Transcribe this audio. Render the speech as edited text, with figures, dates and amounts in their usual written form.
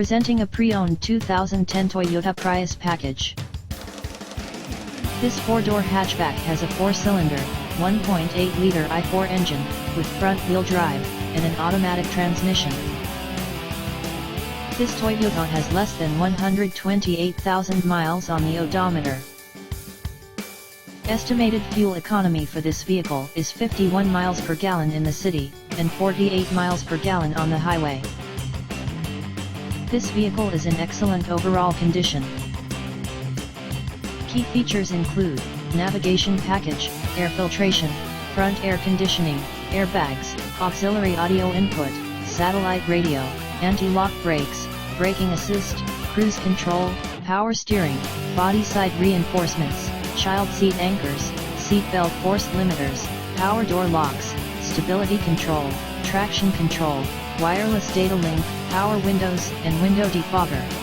Presenting a pre-owned 2010 Toyota Prius package. This 4-door hatchback has a 4-cylinder, 1.8-liter i4 engine, with front-wheel drive, and an automatic transmission. This Toyota has less than 128,000 miles on the odometer. Estimated fuel economy for this vehicle is 51 miles per gallon in the city, and 48 miles per gallon on the highway. This vehicle is in excellent overall condition. Key features include navigation package, air filtration, front air conditioning, airbags, auxiliary audio input, satellite radio, anti-lock brakes, braking assist, cruise control, power steering, body side reinforcements, child seat anchors, seat belt force limiters, power door locks, stability control, traction control, wireless data link, power windows and window defogger.